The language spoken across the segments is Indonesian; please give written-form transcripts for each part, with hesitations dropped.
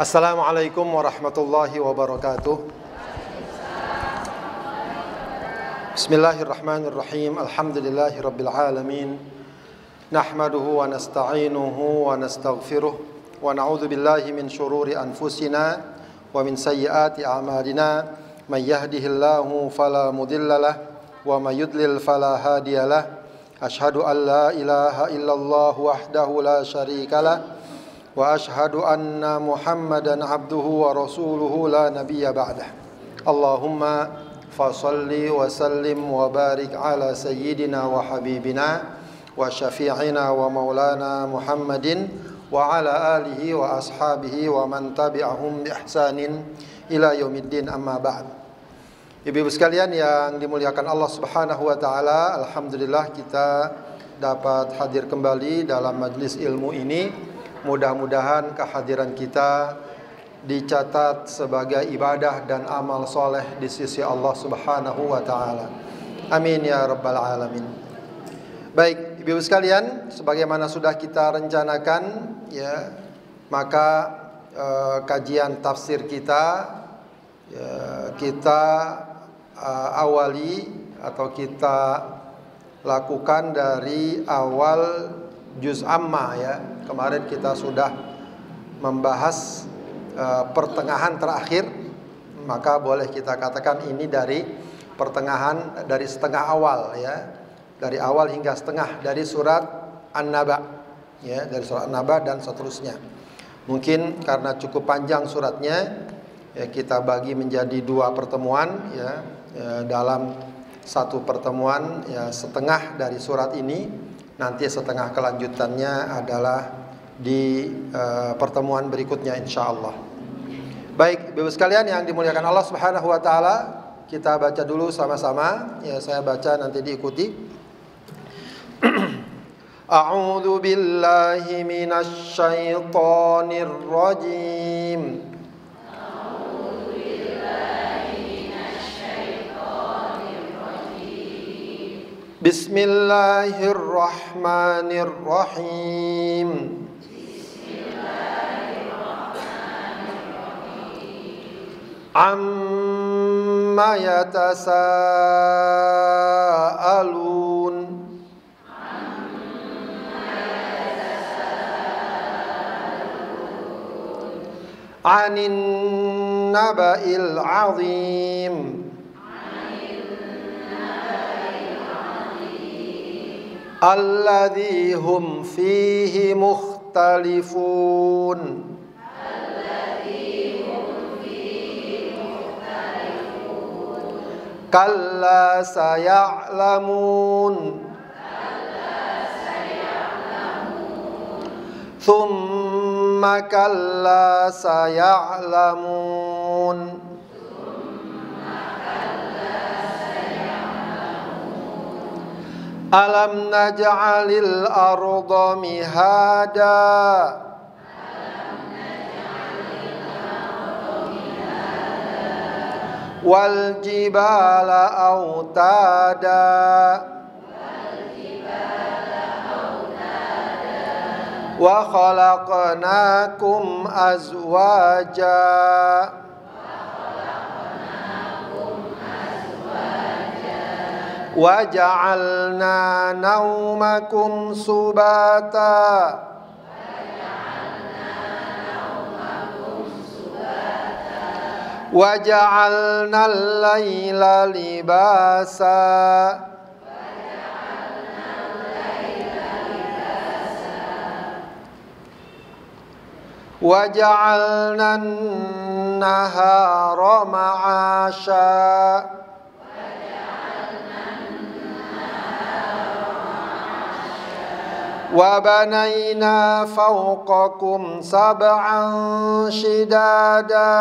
Assalamualaikum warahmatullahi wabarakatuh. Bismillahirrahmanirrahim. Alhamdulillahi rabbil alamin. Nahmaduhu wa nasta'inuhu wa nastaghfiruh wa na'udzu billahi min syururi anfusina wa min sayyiati a'malina. May yahdihillahu fala mudhillalah wa may yudlil fala hadiyalah. Asyhadu an la ilaha illallah wahdahu la syarikalah wa ashhadu anna Muhammadan abduhu wa rasuluhu la nabiyya ba'dah. Allahumma fasalli wa sallim wa barik ala sayyidina wa habibina wa syafi'ina wa maulana Muhammadin wa ala alihi wa ashabihi wa man tabi'ahum bi ihsanin ila yaumiddin, amma ba'd. Ibu-ibu sekalian yang dimuliakan Allah Subhanahu wa taala, alhamdulillah kita dapat hadir kembali dalam majlis ilmu ini. Mudah-mudahan kehadiran kita dicatat sebagai ibadah dan amal soleh di sisi Allah Subhanahu wa ta'ala. Amin ya rabbal alamin. Baik, ibu-ibu sekalian, sebagaimana sudah kita rencanakan ya, maka kajian tafsir kita kita awali atau kita lakukan dari awal juz amma ya. Kemarin kita sudah membahas pertengahan terakhir, maka boleh kita katakan ini dari pertengahan, dari setengah awal ya. Dari awal hingga setengah dari surat An-Naba ya, dari surat An-Naba dan seterusnya. Mungkin karena cukup panjang suratnya ya, kita bagi menjadi dua pertemuan ya, dalam satu pertemuan ya setengah dari surat ini. Nanti setengah kelanjutannya adalah di pertemuan berikutnya insyaallah. Baik, Ibu sekalian yang dimuliakan Allah Subhanahu wa taala, kita baca dulu sama-sama ya, saya baca nanti diikuti. A'udzu billahi minasy syaithanir rajim. Bismillahirrahmanirrahim. Amma yatasaalun. Anin naba'il 'azim. Alladzi hum fihi mukhtalifun. Kalla saya'lamun. Thumma kalla saya'lamun. Alam naj'alil arda mihada. Wal jibala autada. Wa khalaqnakum azwaja. Wa ja'alna naumakum subata. Wa ja'alna al-laila libasa. Wa ja'alna an-nahara ma'asha. Wa banayna fawqakum sab'an shidada.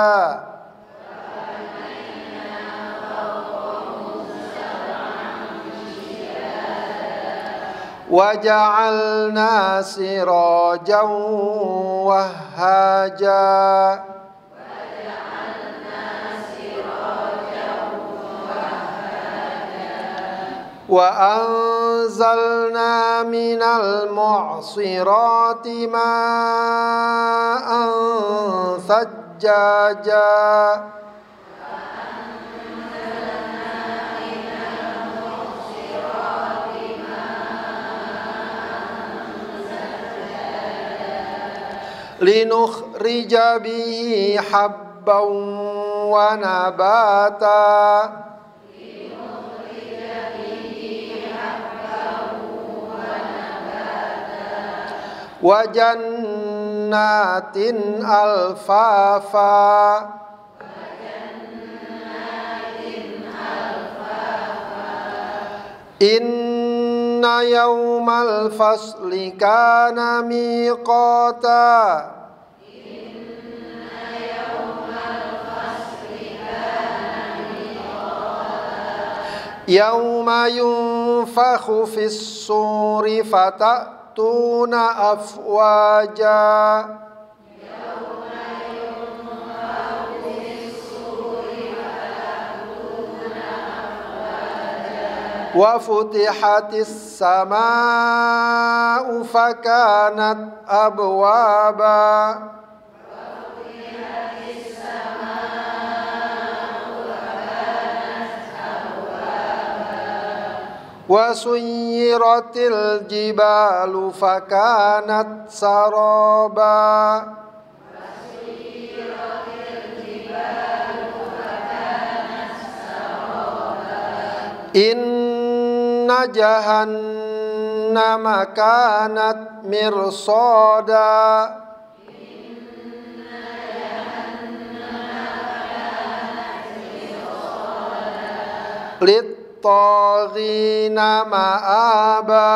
Wa ja'alna sirajan wahhaja. Wa anzalna minal mu'sirati ma'an thajjaja. Linukhrija bihi habban wa nabata. Wa jannatin alfafa. Inna yawmal fasli kana miqata. Yawma yunfakhu fis suri fatatuna afwaja. Wa futihatis samaa'u fakanat abwaba. Wa suyyiratil jibalu fakanat saraba. Inna jahannama kanat mirsada. Lit-taghina ma'aba.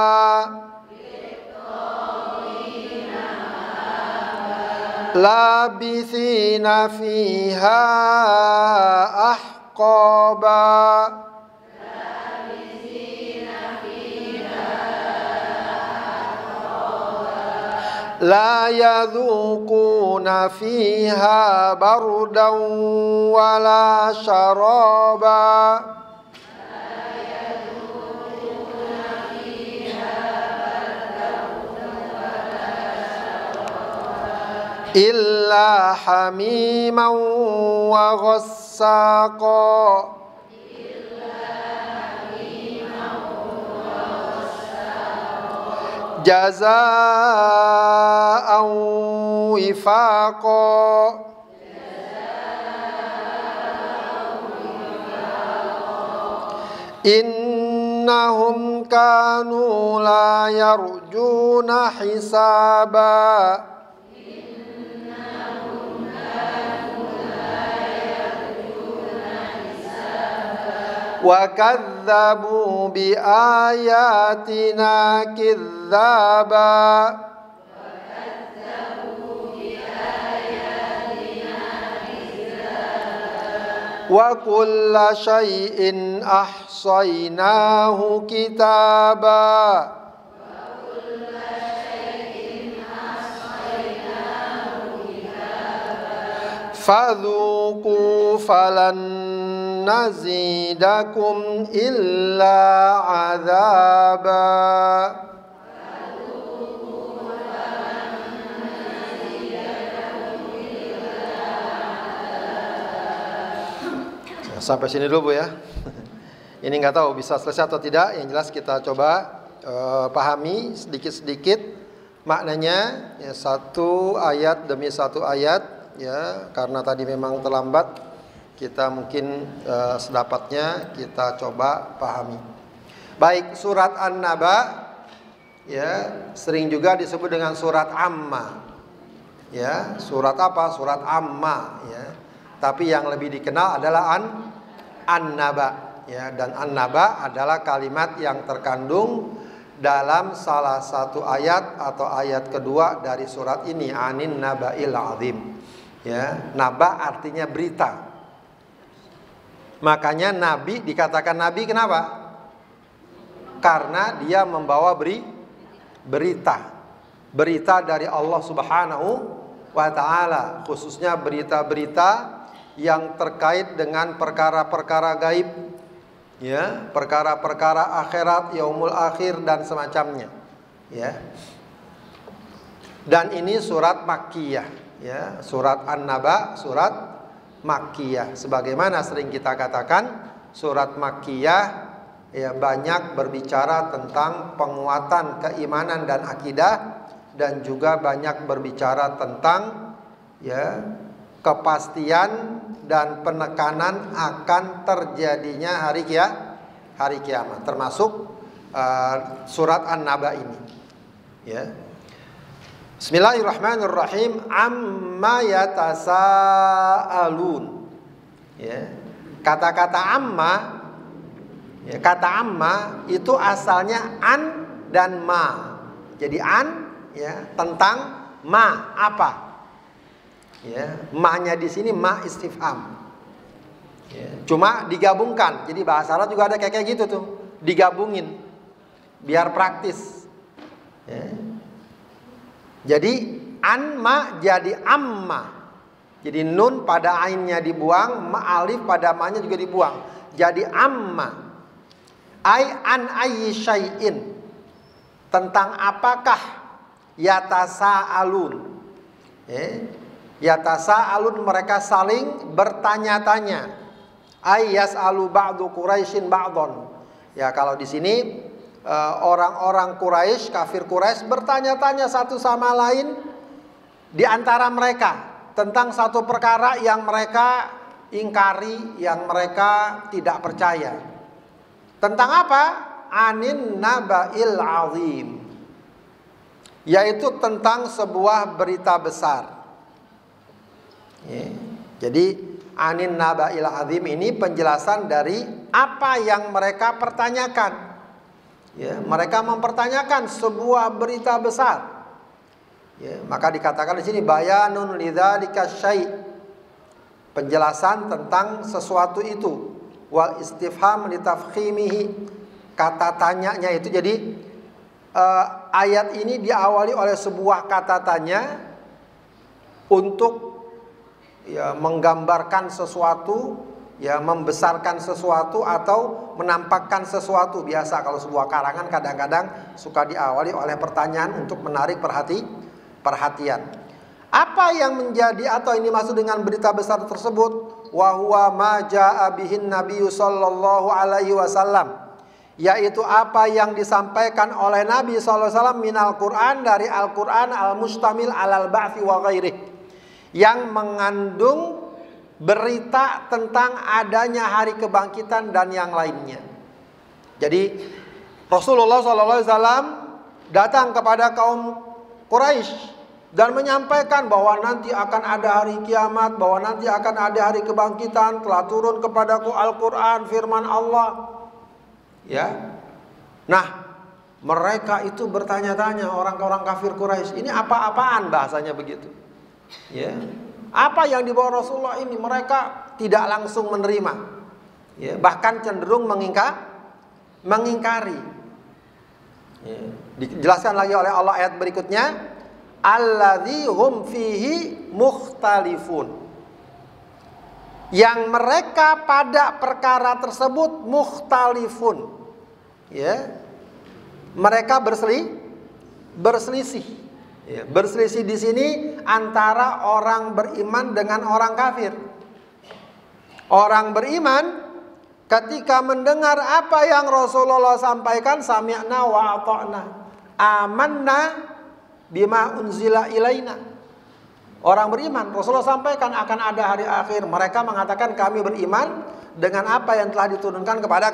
Labithina fiha ahqaba. La yadhuquna fiha bardan wala syaraba. Illa hamiman wa ghassaqa. Jazaa'an wifaqa. Innahum kanu la yarjuna hisaba. Wa kadzabu bi ayatina kidzaba. Wa kulla syai'in ahsaynahu kitaba. Fadhuqu falan nazidakum illa azaba. Sampai sini dulu Bu ya. Ini nggak tahu bisa selesai atau tidak. Yang jelas kita coba pahami sedikit-sedikit maknanya ya, satu ayat demi satu ayat ya, karena tadi memang terlambat. Kita mungkin sedapatnya kita coba pahami. Baik, surat An-Naba ya sering juga disebut dengan surat Amma. Ya, surat apa? Surat Amma ya. Tapi yang lebih dikenal adalah An-Naba ya, dan An-Naba adalah kalimat yang terkandung dalam salah satu ayat atau ayat kedua dari surat ini, Anin Naba'il Azim. Ya, naba artinya berita. Makanya Nabi dikatakan Nabi kenapa? Karena dia membawa berita. Berita dari Allah Subhanahu wa ta'ala. Khususnya berita-berita yang terkait dengan perkara-perkara gaib. Ya, perkara-perkara akhirat, yaumul akhir dan semacamnya. ya. Dan ini surat Makkiyah, ya. Surat An-Naba, surat Makkiyah. Sebagaimana sering kita katakan, surat Makkiyah ya banyak berbicara tentang penguatan keimanan dan akidah, dan juga banyak berbicara tentang ya kepastian dan penekanan akan terjadinya hari kiamat, termasuk surat An-Naba ini, ya. Bismillahirrahmanirrahim. Amma yatasaalun, ya. Kata-kata amma, ya, kata amma itu asalnya an dan ma. Jadi an, ya, tentang ma, apa? Ya, ma-nya di sini ma istifham. Ya, cuma digabungkan. Jadi bahasa Arab juga ada kayak gitu tuh, digabungin biar praktis. Ya. Jadi an ma jadi amma. Jadi nun pada ainnya dibuang, ma alif pada ma-nya juga dibuang. Jadi amma. Ai an ayyi syai'in. Tentang apakah yatasaalun. Ya. Yatasaalun, mereka saling bertanya-tanya. Ay yas'alu ba'du Quraisyin ba'don. Ya, kalau di sini orang-orang Quraisy, kafir Quraisy bertanya-tanya satu sama lain di antara mereka tentang satu perkara yang mereka ingkari, yang mereka tidak percaya. Tentang apa? Anin naba'il azim. Yaitu tentang sebuah berita besar. Ya. Jadi anin naba'il azim ini penjelasan dari apa yang mereka pertanyakan. Ya, mereka mempertanyakan sebuah berita besar. Ya, maka dikatakan di sini bayanun lidzalika syai'. Penjelasan tentang sesuatu itu. Wal istifham litafkhimihi. Kata tanyanya itu, jadi ayat ini diawali oleh sebuah kata tanya untuk ya menggambarkan sesuatu, ya membesarkan sesuatu atau menampakkan sesuatu. Biasa kalau sebuah karangan kadang-kadang suka diawali oleh pertanyaan untuk menarik perhatian. Apa yang menjadi atau ini maksud dengan berita besar tersebut? Wa huwa ma jaa bihin nabiyyu sallallahu alaihi wasallam, yaitu apa yang disampaikan oleh Nabi sallallahu alaihi wasallam minal Qur'an, dari Al-Qur'an al-mustamil alal ba'thi wa ghairihi, yang mengandung berita tentang adanya hari kebangkitan dan yang lainnya. Jadi Rasulullah SAW datang kepada kaum Quraisy dan menyampaikan bahwa nanti akan ada hari kiamat, bahwa nanti akan ada hari kebangkitan, telah turun kepadaku Al-Quran, firman Allah. Ya, nah mereka itu bertanya-tanya, orang-orang kafir Quraisy, ini apa-apaan, bahasanya begitu. Ya, apa yang dibawa Rasulullah ini? Mereka tidak langsung menerima, ya, bahkan cenderung mengingkari. Ya, dijelaskan lagi oleh Allah ayat berikutnya, alladzi hum fihi mukhtalifun, yang mereka pada perkara tersebut mukhtalifun, ya, mereka berselisih. Ya, berselisih di sini antara orang beriman dengan orang kafir. Orang beriman ketika mendengar apa yang Rasulullah sampaikan, sami'na wa ata'na, amanna bima unzila ilaina. Orang beriman, Rasulullah sampaikan akan ada hari akhir, mereka mengatakan kami beriman dengan apa yang telah diturunkan kepada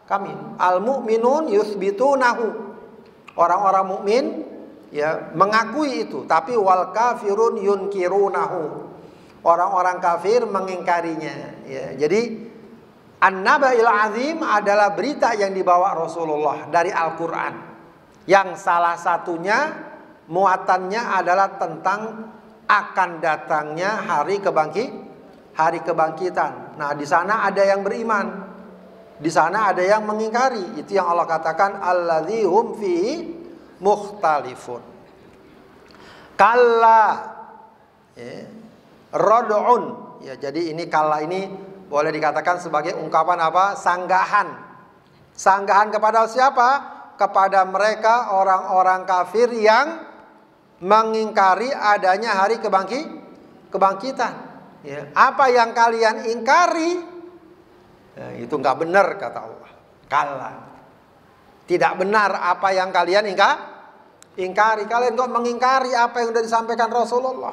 kami. Al-mu'minun yuthbitunahu. Orang-orang mukmin ya mengakui itu, tapi wal kafirun yunkirunahu. Orang-orang kafir mengingkarinya. Ya, jadi An-Naba'il Azim adalah berita yang dibawa Rasulullah dari Al-Quran, yang salah satunya muatannya adalah tentang akan datangnya hari kebangkitan. Nah, di sana ada yang beriman, di sana ada yang mengingkari. Itu yang Allah katakan alladzi hum fihi mukhtalifun. Kalla, ya, rad'un, ya, jadi ini kalla ini boleh dikatakan sebagai ungkapan apa? Sanggahan. Sanggahan kepada siapa? kepada mereka orang-orang kafir yang mengingkari adanya hari kebangkitan. Ya, apa yang kalian ingkari, ya, itu nggak benar kata Allah. Kala, tidak benar apa yang kalian ingkari. Kalian kok mengingkari apa yang sudah disampaikan Rasulullah.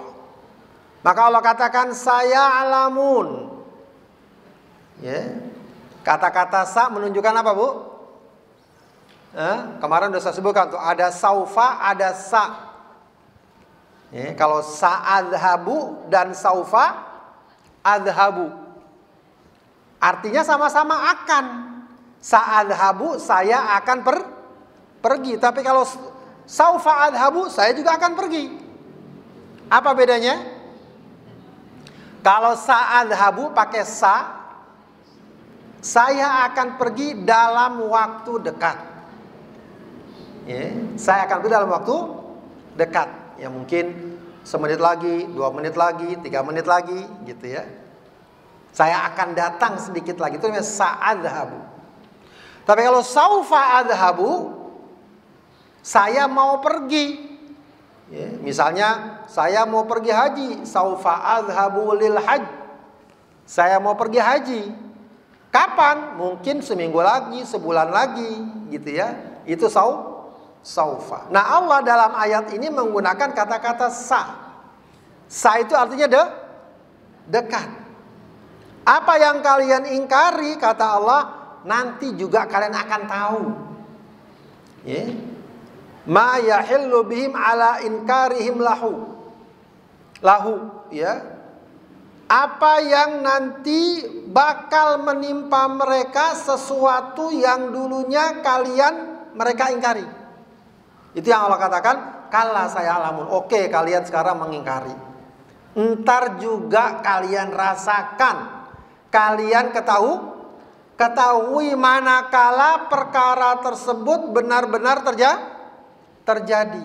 Maka Allah katakan saya alamun. Ya, kata-kata sa menunjukkan apa, Bu? Kemarin sudah saya sebutkan tuh, ada saufa, ada sa. Ya, kalau sa'adhabu dan saufa adhabu, artinya sama-sama akan. Sa'adhabu, saya akan pergi. Tapi kalau saufa adhabu, saya juga akan pergi. Apa bedanya? Kalau sa'adhabu pakai sa, saya akan pergi dalam waktu dekat. Ya, saya akan pergi dalam waktu dekat. Ya mungkin semenit lagi, 2 menit lagi, 3 menit lagi gitu ya. Saya akan datang sedikit lagi. Itu namanya sa'adhabu. Tapi kalau saufa adhabu, saya mau pergi. Ya, misalnya saya mau pergi haji, saufa adhabu lil hajj. Saya mau pergi haji. Kapan? Mungkin seminggu lagi, sebulan lagi gitu ya. Itu saufa. Nah, Allah dalam ayat ini menggunakan kata-kata sa. Sa itu artinya dekat. Apa yang kalian ingkari, kata Allah, nanti juga kalian akan tahu. Ya. Ma yahillu bihim ala inkarihim lahu, ya. Apa yang nanti bakal menimpa mereka sesuatu yang dulunya mereka ingkari. Itu yang Allah katakan, kala saya alamun. Oke, kalian sekarang mengingkari. Ntar juga kalian rasakan. Kalian ketahui manakala perkara tersebut benar-benar terjadi.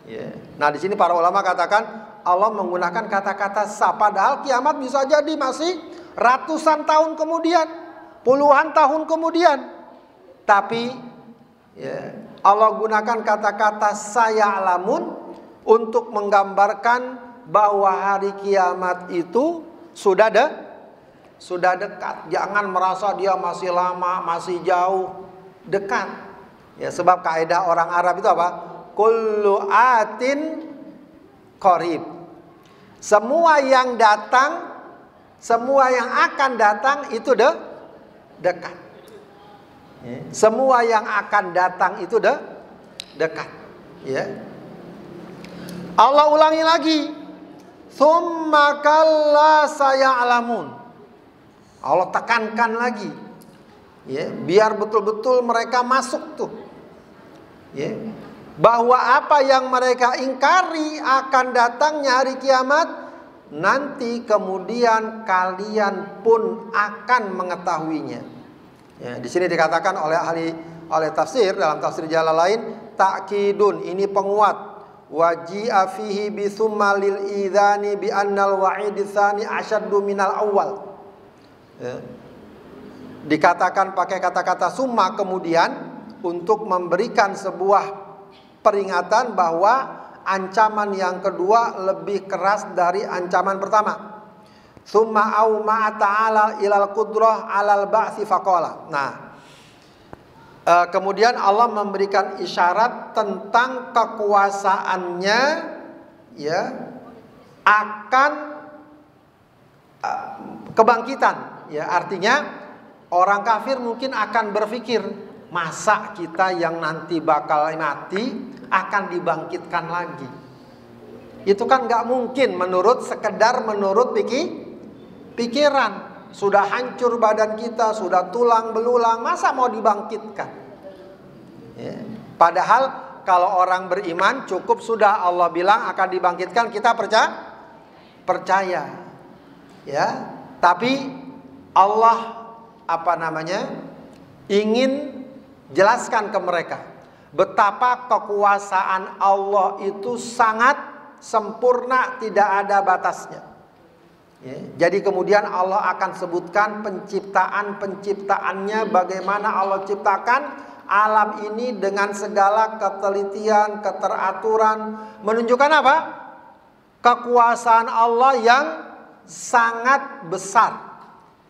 Yeah. Nah, di sini para ulama katakan Allah menggunakan kata-kata sa. Padahal kiamat bisa jadi masih ratusan tahun kemudian, puluhan tahun kemudian. Tapi ya, Allah gunakan kata-kata saya alamun untuk menggambarkan bahwa hari kiamat itu sudah dekat. Jangan merasa dia masih lama, masih jauh, dekat. Ya, sebab kaidah orang Arab itu apa? Kullu atin qarib. Semua yang datang, semua yang akan datang itu dekat. Ya. Semua yang akan datang itu dekat. Ya. Allah ulangi lagi. Tsumma kalla saya'lamun. Allah tekankan lagi. Ya, biar betul-betul mereka masuk tuh. Ya. Bahwa apa yang mereka ingkari akan datangnya hari kiamat, nanti kemudian kalian pun akan mengetahuinya. Ya, di sini dikatakan oleh tafsir, dalam tafsir Jalalain, ta'kidun, ini penguat. Waji'a fihi bi tsumma lil idzani bi annal wa'id tsani asyaddu minal awal. Ya. Dikatakan pakai kata-kata summa kemudian untuk memberikan sebuah peringatan bahwa ancaman yang kedua lebih keras dari ancaman pertama. Tsumma au ma ta'ala ilal qudrah alal ba'si faqala. Nah, kemudian Allah memberikan isyarat tentang kekuasaannya, ya, akan kebangkitan. Ya, artinya orang kafir mungkin akan berpikir, masa kita yang nanti bakal mati akan dibangkitkan lagi? Itu kan nggak mungkin menurut pikiran. Sudah hancur badan kita, sudah tulang belulang, masa mau dibangkitkan? Ya. Padahal kalau orang beriman cukup sudah Allah bilang akan dibangkitkan, kita percaya. Ya, tapi Allah ingin jelaskan ke mereka betapa kekuasaan Allah itu sangat sempurna, tidak ada batasnya. Ya, jadi kemudian Allah akan sebutkan penciptaannya, bagaimana Allah ciptakan alam ini dengan segala ketelitian, keteraturan, menunjukkan apa? Kekuasaan Allah yang sangat besar.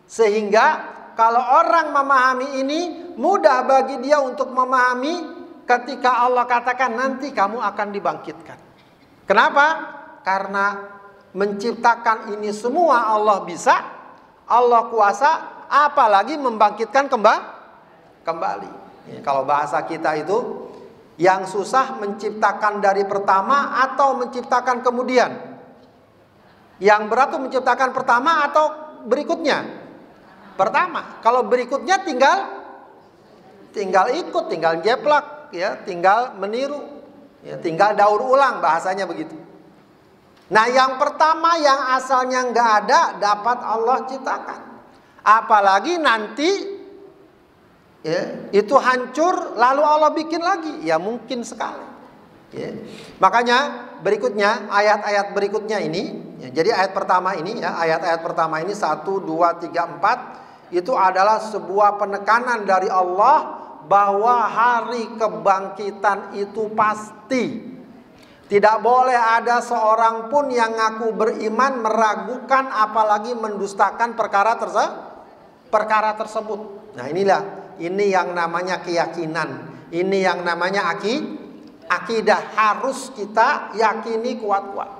Sehingga kalau orang memahami ini, mudah bagi dia untuk memahami ketika Allah katakan nanti kamu akan dibangkitkan. Kenapa? Karena menciptakan ini semua Allah bisa, Allah kuasa, apalagi membangkitkan kembali. Ya, kalau bahasa kita itu, yang susah menciptakan dari pertama atau menciptakan kemudian. Yang berat itu menciptakan pertama atau berikutnya. Pertama, kalau berikutnya tinggal ikut, tinggal jeplak, ya, tinggal meniru, ya, tinggal daur ulang, bahasanya begitu. Nah, yang pertama yang asalnya nggak ada dapat Allah ciptakan. Apalagi nanti, ya, itu hancur lalu Allah bikin lagi, ya mungkin sekali. Ya. Makanya berikutnya ayat-ayat berikutnya ini, ya, jadi ayat pertama ini, ya, ayat-ayat pertama ini 1, 2, 3, 4. Itu adalah sebuah penekanan dari Allah bahwa hari kebangkitan itu pasti. Tidak boleh ada seorang pun yang ngaku beriman meragukan apalagi mendustakan perkara tersebut. Nah, ini yang namanya keyakinan. Ini yang namanya akidah, harus kita yakini kuat-kuat.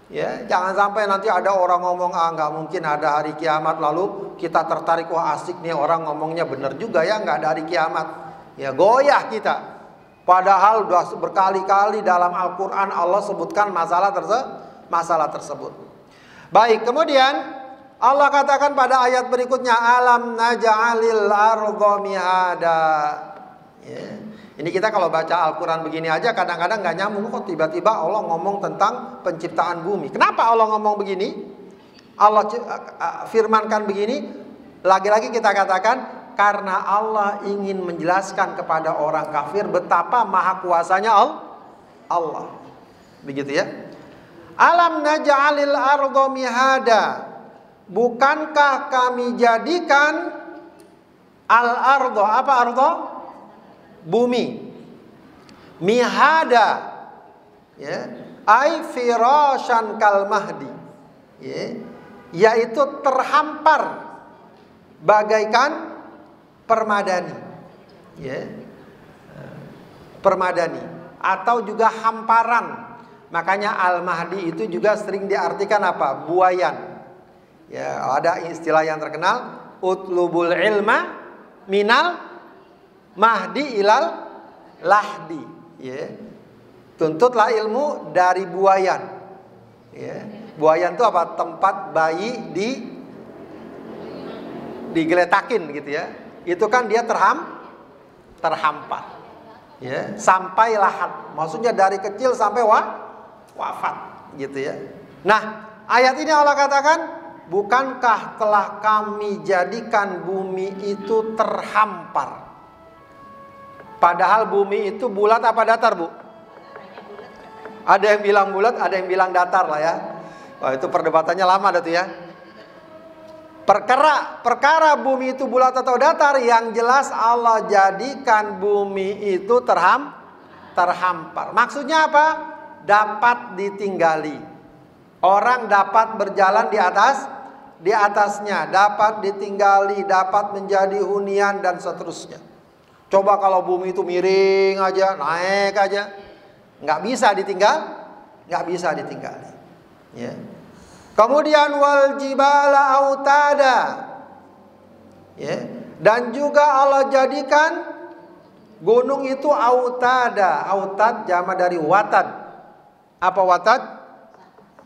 Ya, jangan sampai nanti ada orang ngomong nggak mungkin ada hari kiamat, lalu kita tertarik, wah asik nih orang ngomongnya bener juga ya, nggak ada hari kiamat. Ya goyah kita. Padahal sudah berkali-kali dalam Al-Quran Allah sebutkan masalah tersebut. Baik, kemudian Allah katakan pada ayat berikutnya, alam naj'alil ardha mihada. Ya. Ini kita kalau baca Al-Quran begini aja kadang-kadang gak nyambung, kok tiba-tiba Allah ngomong tentang penciptaan bumi. Kenapa Allah ngomong begini? Allah firmankan begini. Lagi-lagi kita katakan karena Allah ingin menjelaskan kepada orang kafir betapa maha kuasanya Allah. Begitu ya. Alam naj'alil ardha mihada. Bukankah kami jadikan al-ardha, apa ardha? Bumi, mihada, ya, ai firasyan kal mahdi, ya, yaitu terhampar bagaikan permadani, ya, permadani atau juga hamparan. Makanya al-mahdi itu juga sering diartikan apa? Buayan. Ya, ada istilah yang terkenal, utlubul ilma minal mahdi ilal lahdi, ya. Tuntutlah ilmu dari buayan, ya. Buayan itu apa? Tempat bayi digeletakin gitu ya. Itu kan dia terhampar, ya, sampai lahat. Maksudnya dari kecil sampai wafat gitu ya. Nah, ayat ini Allah katakan, bukankah telah kami jadikan bumi itu terhampar? Padahal bumi itu bulat apa datar, Bu? Ada yang bilang bulat, ada yang bilang datar lah ya. Wah, itu perdebatannya lama dah tuh ya. Perkara bumi itu bulat atau datar, yang jelas Allah jadikan bumi itu terhampar. Maksudnya apa? Dapat ditinggali. Orang dapat berjalan di atasnya, dapat ditinggali, dapat menjadi hunian dan seterusnya. Coba kalau bumi itu miring aja, naik aja, nggak bisa ditinggali, ya. Kemudian wal jibala autada, ya. Dan juga Allah jadikan gunung itu autada. Autad jama dari watad. Apa watad?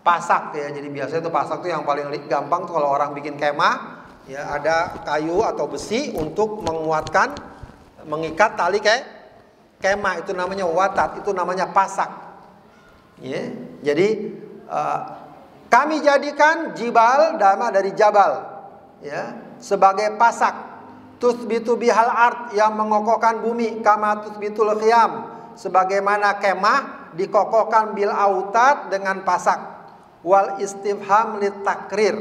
Pasak, ya. Jadi biasanya itu pasak itu yang paling gampang tuh kalau orang bikin kemah, ya, ada kayu atau besi untuk mengikat tali kemah, itu namanya watat, itu namanya pasak, ya. Jadi kami jadikan jibal, dama dari jabal, ya, sebagai pasak, tuthbitu bihal ard, yang mengokohkan bumi, kama tuthbitul khiyam, sebagaimana kemah dikokohkan bil autad dengan pasak. Wal istifham lit takrir,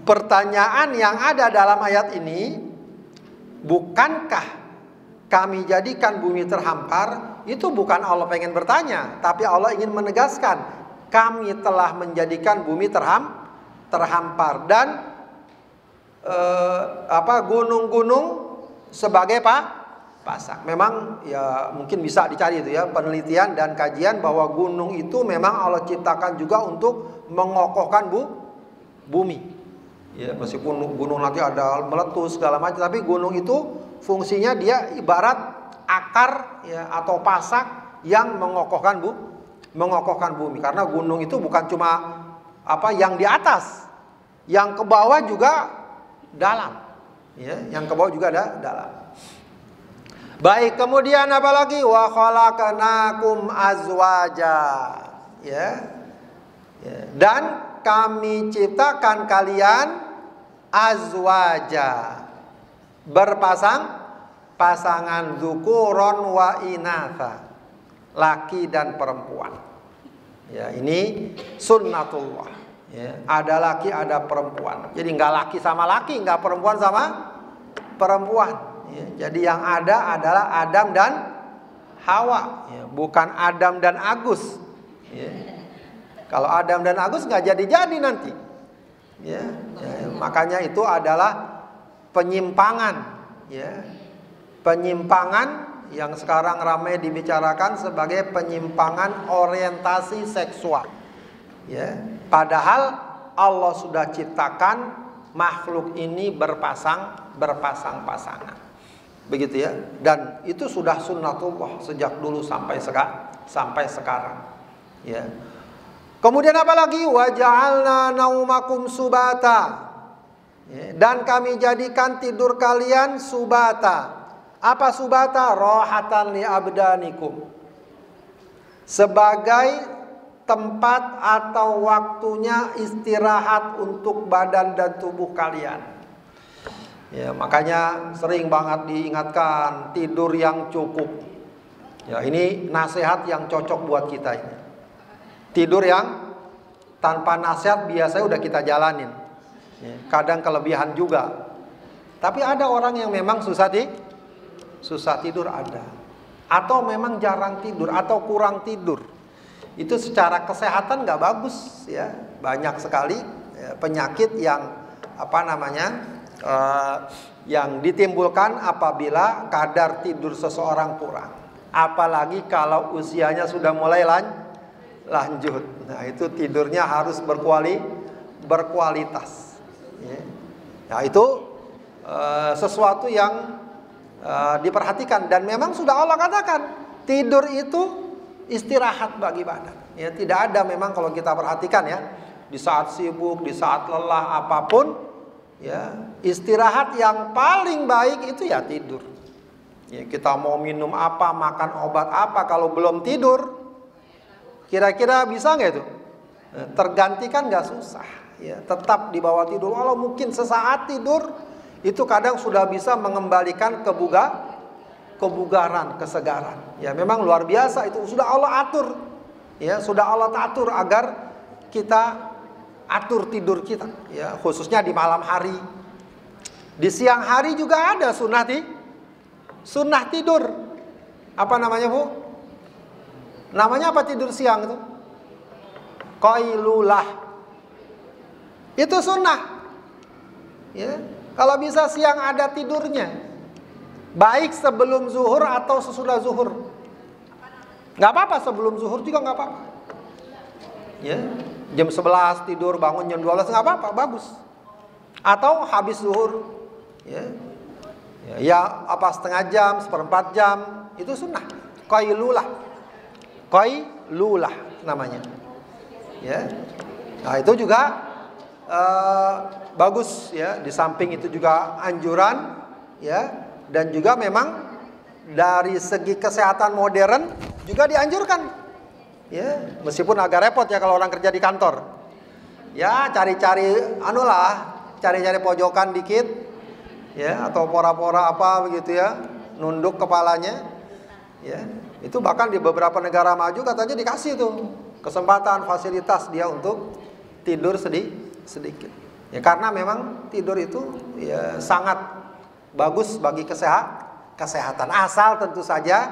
pertanyaan yang ada dalam ayat ini, bukankah kami jadikan bumi terhampar, itu bukan Allah pengen bertanya, tapi Allah ingin menegaskan, kami telah menjadikan bumi terhampar dan gunung-gunung sebagai pasak. Memang ya mungkin bisa dicari itu ya penelitian dan kajian bahwa gunung itu memang Allah ciptakan juga untuk mengokohkan bumi. Ya, meskipun gunung nanti ada meletus segala macam, tapi gunung itu fungsinya dia ibarat akar ya atau pasak yang mengokohkan bumi. Karena gunung itu bukan cuma yang di atas, yang ke bawah juga dalam. Ya, yang ke bawah juga ada dalam. Baik, kemudian apa lagi? Wa khalaqnakum azwaja. Ya. Dan kami ciptakan kalian azwaja, pasangan dzukuron wa inatha, laki dan perempuan. Ya, ini sunnatullah. Ya, ada laki ada perempuan. Jadi nggak laki sama laki, nggak perempuan sama perempuan. Ya, jadi yang ada adalah Adam dan Hawa. Ya, bukan Adam dan Agus. Ya. Kalau Adam dan Agus nggak jadi nanti. Ya, makanya itu adalah penyimpangan. Ya, penyimpangan yang sekarang ramai dibicarakan sebagai penyimpangan orientasi seksual. Ya, padahal Allah sudah ciptakan makhluk ini berpasang-pasangan. Begitu ya. Dan itu sudah sunnatullah sejak dulu sampai sekarang. Ya. Kemudian apa lagi? Wa ja'alna naumakum subata. Ya. Dan kami jadikan tidur kalian subata. Apa subata? Rohatan li abdanikum. Sebagai tempat atau waktunya istirahat untuk badan dan tubuh kalian. Ya, makanya sering banget diingatkan tidur yang cukup. Ya, ini nasihat yang cocok buat kita ini. Tidur yang tanpa nasihat biasanya udah kita jalanin. Ya, kadang kelebihan juga. Tapi ada orang yang memang susah tidur ada. Atau memang jarang tidur atau kurang tidur. Itu secara kesehatan nggak bagus ya. Banyak sekali ya, penyakit yang yang ditimbulkan apabila kadar tidur seseorang kurang. Apalagi kalau usianya sudah mulai lanjut. Nah, itu tidurnya harus berkualitas. Ya. Nah, itu sesuatu yang diperhatikan dan memang sudah Allah katakan tidur itu istirahat bagi badan. Ya, tidak ada memang kalau kita perhatikan ya di saat sibuk, di saat lelah apapun, ya istirahat yang paling baik itu ya tidur. Ya, kita mau minum apa, makan obat apa, kalau belum tidur, kira-kira bisa nggak itu? Tergantikan nggak susah. Ya, tetap di bawah tidur. Walau mungkin sesaat tidur, itu kadang sudah bisa mengembalikan kebugaran, kesegaran. Ya, memang luar biasa itu sudah Allah atur. Ya, sudah Allah atur agar kita atur tidur kita. Ya, khususnya di malam hari. Di siang hari juga ada sunnah tidur. Apa namanya, Bu? Namanya apa tidur siang itu? Qailulah. Itu sunnah. Ya, kalau bisa siang ada tidurnya. Baik sebelum zuhur atau sesudah zuhur. Gak apa-apa, sebelum zuhur juga gak apa-apa. Ya, jam 11 tidur, bangun jam 12 gak apa-apa, bagus. Atau habis zuhur. Ya, setengah jam, seperempat jam, itu sunnah. Qailulah namanya. Ya. Nah, itu juga bagus ya. Di samping itu juga anjuran ya, dan juga memang dari segi kesehatan modern juga dianjurkan. Ya, meskipun agak repot ya kalau orang kerja di kantor. Ya, cari-cari cari-cari pojokan dikit ya, atau pora-pora apa begitu ya, nunduk kepalanya. Ya, itu bahkan di beberapa negara maju katanya dikasih tuh kesempatan, fasilitas dia untuk tidur sedikit. Ya, karena memang tidur itu ya sangat bagus bagi kesehatan. Asal tentu saja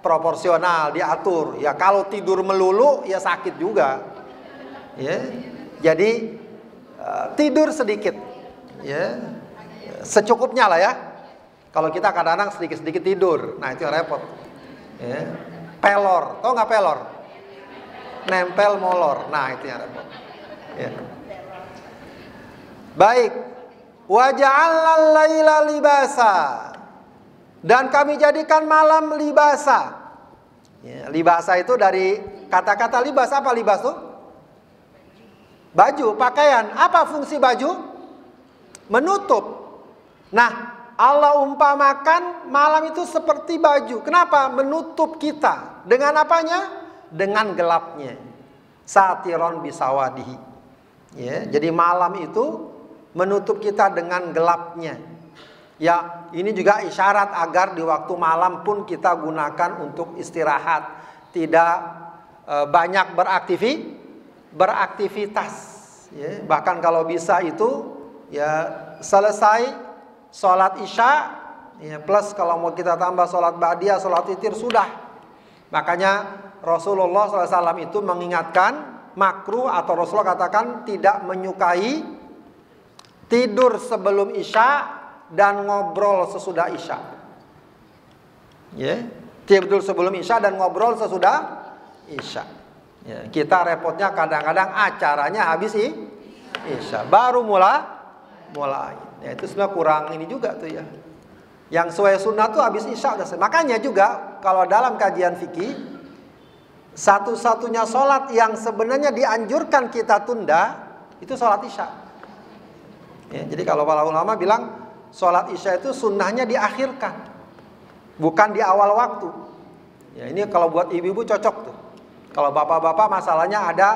proporsional, diatur. Ya kalau tidur melulu ya sakit juga. Ya. Jadi tidur sedikit. Ya. Secukupnya lah ya. Kalau kita kadang-kadang sedikit-sedikit tidur, nah itu yang repot. Ya. Pelor, tau nggak pelor? Nempel molor, nah itu yang repot. Ya. Baik, wa ja'alnal laila libasa, dan kami jadikan malam libasa. Ya, libasa itu dari kata-kata libas. Apa libas tuh? Baju, pakaian. Apa fungsi baju? Menutup. Nah, Allah umpamakan malam itu seperti baju. Kenapa? Menutup kita. Dengan apanya? Dengan gelapnya. Satiron bisawadihi. Ya, jadi malam itu menutup kita dengan gelapnya. Ya, ini juga isyarat agar di waktu malam pun kita gunakan untuk istirahat. Tidak banyak beraktivitas. Ya, bahkan kalau bisa itu ya selesai sholat isya, ya, plus kalau mau kita tambah sholat ba'diyah, sholat witir sudah. Makanya Rasulullah SAW itu mengingatkan makruh, atau Rasulullah katakan tidak menyukai tidur sebelum isya dan ngobrol sesudah isya. Ya, tidur sebelum isya dan ngobrol sesudah isya. Ya, kita repotnya kadang-kadang acaranya habis isya, baru mulai. Ya, itu sebenarnya kurang ini juga tuh ya. Yang sesuai sunnah tuh habis isya udah selesai. Makanya juga kalau dalam kajian fikih, satu-satunya sholat yang sebenarnya dianjurkan kita tunda itu sholat isya. Ya, jadi kalau para ulama bilang sholat isya itu sunnahnya diakhirkan, bukan di awal waktu. Ya, ini kalau buat ibu-ibu cocok tuh. Kalau bapak-bapak masalahnya ada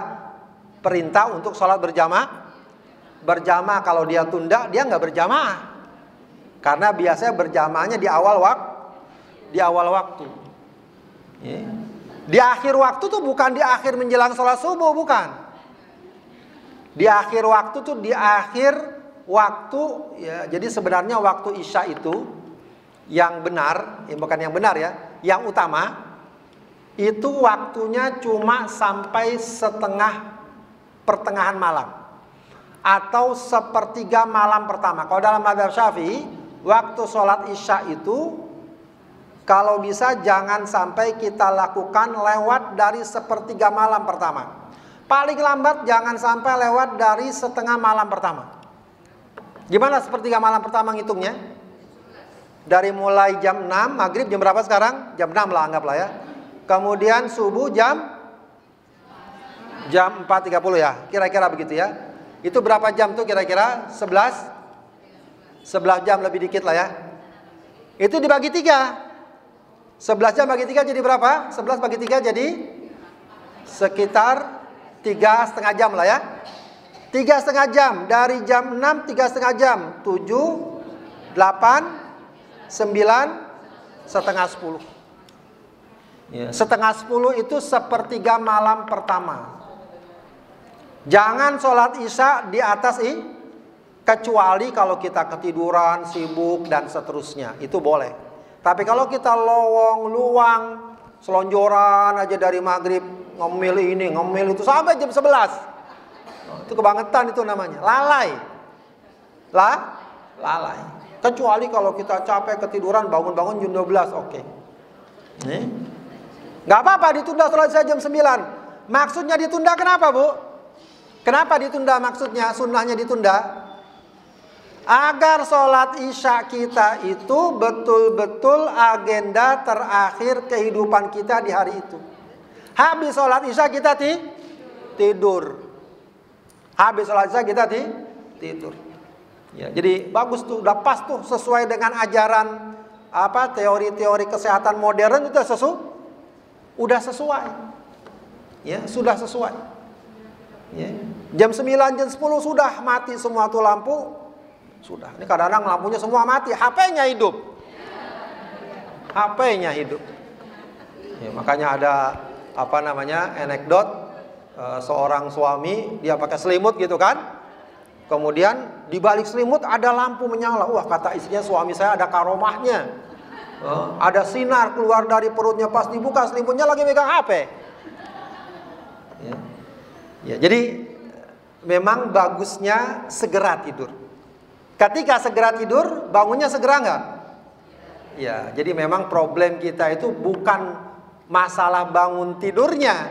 perintah untuk sholat berjamaah. Berjamaah kalau dia tunda, dia nggak berjamaah. Karena biasanya berjamaahnya di awal waktu. Ya. Di akhir waktu tuh bukan di akhir menjelang sholat subuh, bukan. Di akhir waktu tuh di akhir waktu, ya. Jadi sebenarnya waktu isya itu yang benar, ya bukan yang benar ya, yang utama itu waktunya cuma sampai pertengahan malam. Atau sepertiga malam pertama. Kalau dalam mazhab Syafi'i, waktu sholat isya itu kalau bisa jangan sampai kita lakukan lewat dari sepertiga malam pertama. Paling lambat jangan sampai lewat dari setengah malam pertama. Gimana sepertiga malam pertama ngitungnya? Dari mulai jam 6, maghrib jam berapa sekarang? Jam 6 lah anggaplah ya. Kemudian subuh jam 4.30 ya, kira-kira begitu ya. Itu berapa jam tuh kira-kira? 11 jam lebih dikit lah ya. Itu dibagi 3. 11 jam bagi 3 jadi berapa? 11 bagi 3 jadi sekitar 3,5 jam lah ya. 3,5 jam. Dari jam 6 3,5 jam. 7, 8, 9, setengah 10 ya. Setengah 10 itu sepertiga malam pertama. Jangan sholat isya di atas kecuali kalau kita ketiduran, sibuk dan seterusnya, itu boleh. Tapi kalau kita lowong, luang, selonjoran aja dari maghrib, ngemil ini, ngemil itu sampai jam 11, itu kebangetan itu namanya, lalai. Kecuali kalau kita capek ketiduran, bangun-bangun jam 12, oke. Nggak apa-apa ditunda sholat isya jam 9. Maksudnya ditunda kenapa, Bu? Kenapa ditunda maksudnya? Sunnahnya ditunda agar sholat isya kita itu betul-betul agenda terakhir kehidupan kita di hari itu. Habis sholat isya kita tidur. Habis sholat isya kita tidur. Ya, jadi bagus tuh, udah pas tuh sesuai dengan ajaran teori-teori kesehatan modern itu udah sesuai. Ya, sudah sesuai. Ya. Jam 9, jam 10 sudah mati semua tuh lampu. Sudah. Ini kadang-kadang lampunya semua mati, HP-nya hidup. Ya, makanya ada anekdot seorang suami dia pakai selimut gitu kan. Kemudian di balik selimut ada lampu menyala. Wah, kata istrinya, suami saya ada karomahnya. Ada sinar keluar dari perutnya, pas dibuka selimutnya lagi megang HP. Ya, jadi memang bagusnya segera tidur. Ketika segera tidur, bangunnya segera nggak? Ya, jadi memang problem kita itu bukan masalah bangun tidurnya,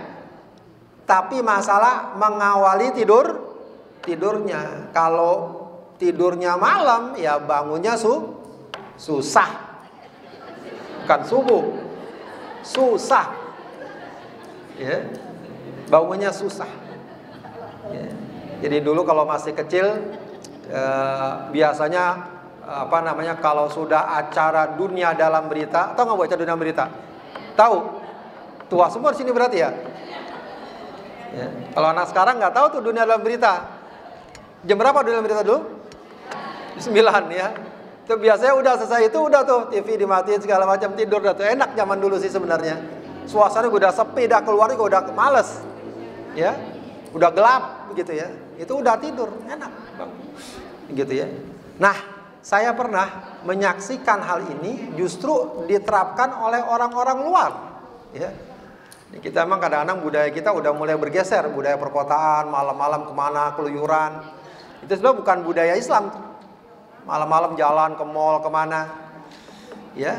tapi masalah mengawali tidurnya. Kalau tidurnya malam, ya bangunnya susah. Bukan subuh, susah. Ya, bangunnya susah. Ya. Jadi dulu kalau masih kecil, biasanya kalau sudah acara dunia dalam berita, tahu nggak bu acara dunia berita? Tahu? Tua semua di sini berarti ya? Ya. Kalau anak sekarang nggak tahu tuh dunia dalam berita. Jam berapa dunia dalam berita dulu? 9 ya. Itu biasanya udah selesai itu udah tuh TV dimatiin segala macam, tidur dah tuh. Enak zaman dulu sih sebenarnya. Suasana udah sepi, dah keluar juga udah males. Ya. Udah gelap begitu ya. Itu udah tidur, enak. Gitu ya. Nah, saya pernah menyaksikan hal ini justru diterapkan oleh orang-orang luar. Ya. Kita emang kadang-kadang budaya kita udah mulai bergeser, budaya perkotaan, malam-malam kemana, keluyuran. Itu sebenarnya bukan budaya Islam. Malam-malam jalan ke mall kemana, ya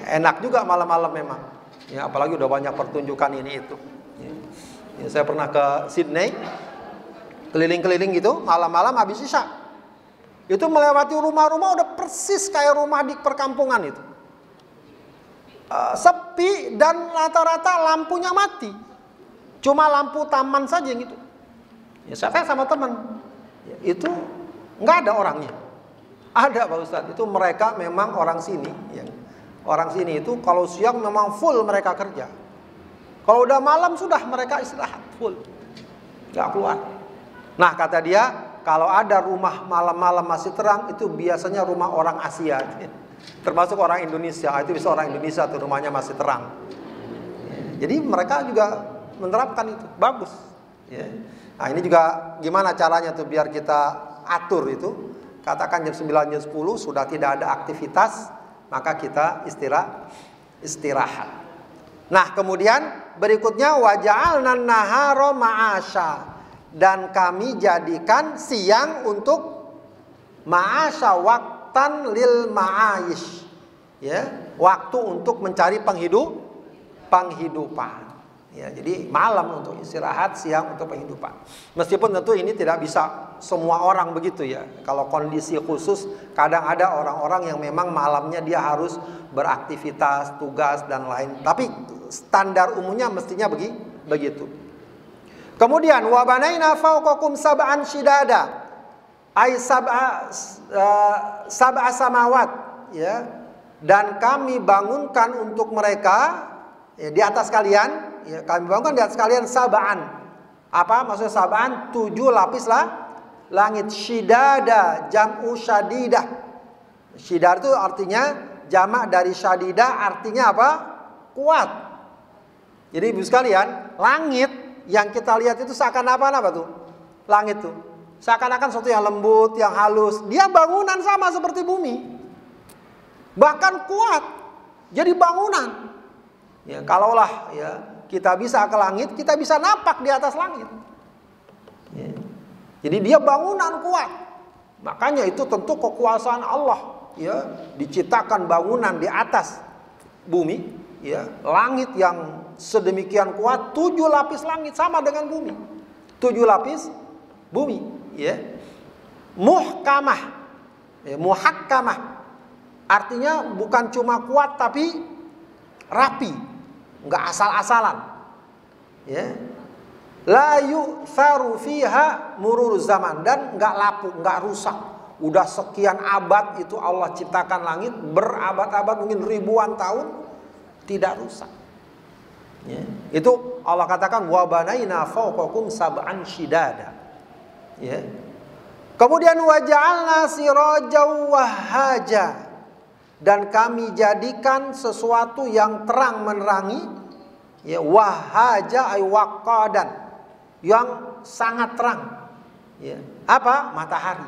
enak juga malam-malam memang. Ya apalagi udah banyak pertunjukan ini itu. Ya, saya pernah ke Sydney, keliling-keliling gitu, malam-malam habis isya. Itu melewati rumah-rumah udah persis kayak rumah di perkampungan itu. Sepi dan rata-rata lampunya mati. Cuma lampu taman saja yang itu. Ya, saya sama teman. Ya, itu nggak ada orangnya. Ada Pak Ustadz. Itu mereka memang orang sini. Ya. Orang sini itu kalau siang memang full mereka kerja. Kalau udah malam sudah mereka istirahat full. Nggak keluar. Nah kata dia, kalau ada rumah malam-malam masih terang, itu biasanya rumah orang Asia. Termasuk orang Indonesia. Itu bisa orang Indonesia tuh rumahnya masih terang. Jadi mereka juga menerapkan itu. Bagus. Ya. Nah ini juga gimana caranya tuh biar kita atur itu. Katakan jam 9, jam 10 sudah tidak ada aktivitas, maka kita istirahat. Nah kemudian berikutnya waja'alna nahara ma'asya. Dan kami jadikan siang untuk ma'asya, waktan lil ma'aish. Ya, waktu untuk mencari penghidupan. Ya, jadi malam untuk istirahat, siang untuk penghidupan. Meskipun tentu ini tidak bisa semua orang begitu ya. Kalau kondisi khusus, kadang ada orang-orang yang memang malamnya dia harus beraktivitas, tugas dan lain. Tapi standar umumnya mestinya begitu. Kemudian wabanaina fawqakum sab'an shidada. Ai sab'a samawat ya. Dan kami bangunkan untuk mereka ya, di atas kalian. Ya, kami bangunkan di atas kalian sab'an. Apa maksudnya sab'an? 7 lapis langit. Shidada jam'u syadidah. Shidar itu artinya jamak dari syadidah, artinya apa? Kuat. Jadi ibu sekalian, langit yang kita lihat itu seakan apa tuh? Langit tuh seakan-akan sesuatu yang lembut, yang halus. Dia bangunan sama seperti bumi. Bahkan kuat. Jadi bangunan. Ya, kalaulah ya kita bisa ke langit, kita bisa napak di atas langit. Ya. Jadi dia bangunan kuat. Makanya itu tentu kekuasaan Allah. Ya, diciptakan bangunan di atas bumi. Ya, langit yang sedemikian kuat, 7 lapis langit sama dengan bumi. 7 lapis bumi. Ya. Muhkamah. Ya, muhakkamah. Artinya bukan cuma kuat tapi rapi, nggak asal-asalan, ya. La yu'tharu fiha murur zaman, dan nggak lapuk, nggak rusak. Udah sekian abad itu Allah ciptakan langit, berabad-abad mungkin ribuan tahun tidak rusak. Ya. Itu Allah katakan wa banaina fawqakum sab'an shidada. Ya. Kemudian wa ja'alna sirajan wahaja. Dan kami jadikan sesuatu yang terang menerangi, ya, wahaja ay waqadan, yang sangat terang. Ya. Apa? Matahari.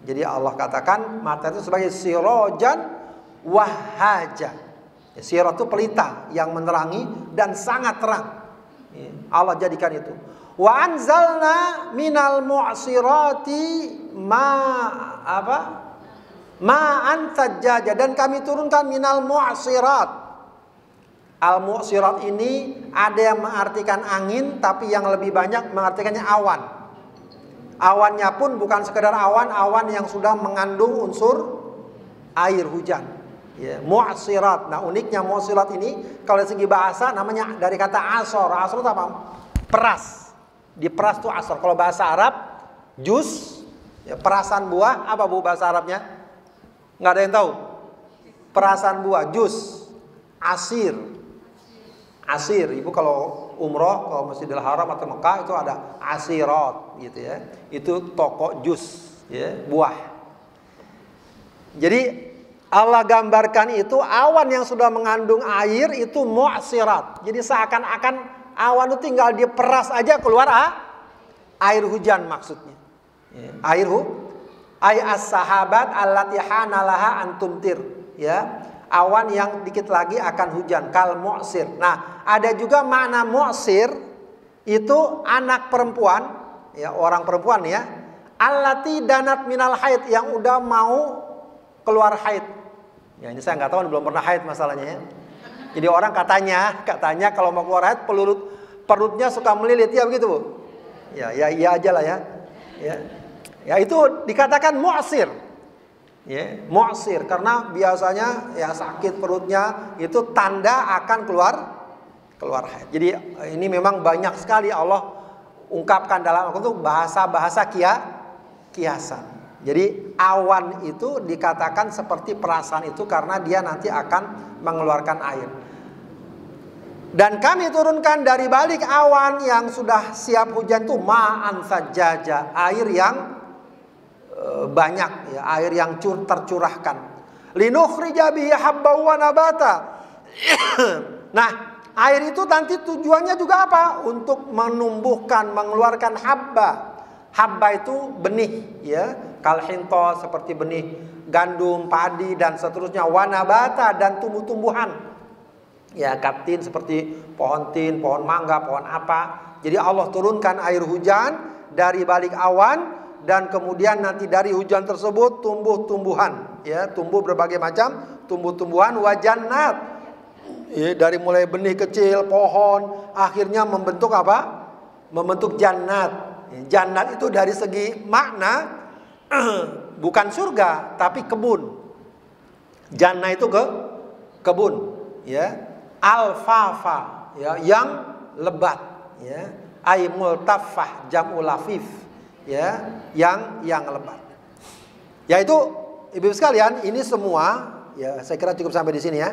Jadi Allah katakan matahari itu sebagai sirajan wahaja. Sirat itu pelita yang menerangi dan sangat terang. Allah jadikan itu. Wa anzalna minal mu'sirati ma'an sajjaja, dan kami turunkan minal mu'sirat. Al mu'sirat ini ada yang mengartikan angin, tapi yang lebih banyak mengartikannya awan. Awannya pun bukan sekedar awan yang sudah mengandung unsur air hujan. Ya, mu'sirat. Nah, uniknya mu'sirat ini kalau dari segi bahasa namanya dari kata asor. Asor itu apa? Peras. Diperas tuh asor. Kalau bahasa Arab jus, ya, perasan buah. Apa bu bahasa Arabnya? Nggak ada yang tahu. Perasan buah, jus, asir. Asir. Ibu kalau umroh ke Masjidil Haram atau Mekah itu ada asirat gitu ya. Itu toko jus, ya, buah. Jadi Allah gambarkan itu awan yang sudah mengandung air itu mu'sirat. Jadi seakan-akan awan itu tinggal diperas aja keluar air hujan maksudnya. Ya. Ay as-sahabat allati hanalaha antumtir, ya. Awan yang dikit lagi akan hujan, kal mu'sir. Nah, ada juga makna mu'sir itu anak perempuan, ya, orang perempuan ya, allati danat minal haid, yang udah mau keluar haid. Ya, ini saya nggak tahu, belum pernah haid masalahnya ya. Jadi orang katanya kalau mau keluar haid perutnya suka melilit, ya begitu Bu? Ya aja lah ya. Ya itu dikatakan mu'sir. Ya, mu'sir karena biasanya ya sakit perutnya itu tanda akan keluar haid. Jadi ini memang banyak sekali Allah ungkapkan dalam Al-Qur'an itu bahasa-bahasa kiasan. Jadi awan itu dikatakan seperti perasaan itu karena dia nanti akan mengeluarkan air. Dan kami turunkan dari balik awan yang sudah siap hujan itu ma'an sajjaja, air yang banyak, ya, air yang tercurahkan. Linukhrija bihi habban wa nabata. Nah, air itu nanti tujuannya juga apa? Untuk menumbuhkan, mengeluarkan habba. Habba itu benih, ya. Kalhinto seperti benih gandum, padi dan seterusnya. Wa nabata dan tumbuh-tumbuhan. Ya, kaptin seperti pohon tin, pohon mangga, pohon apa. Jadi Allah turunkan air hujan dari balik awan. Dan kemudian nanti dari hujan tersebut tumbuh-tumbuhan, ya, tumbuh berbagai macam tumbuh-tumbuhan, wajannat, ya, dari mulai benih kecil, pohon, akhirnya membentuk apa? Membentuk jannat. Jannat itu dari segi makna bukan surga tapi kebun. Jannah itu kebun, ya, alfafa, ya, yang lebat, ya, ay multafah jam'ul lafif. Ya, yang lebat. Yaitu ibu sekalian, ini semua, ya, saya kira cukup sampai di sini ya.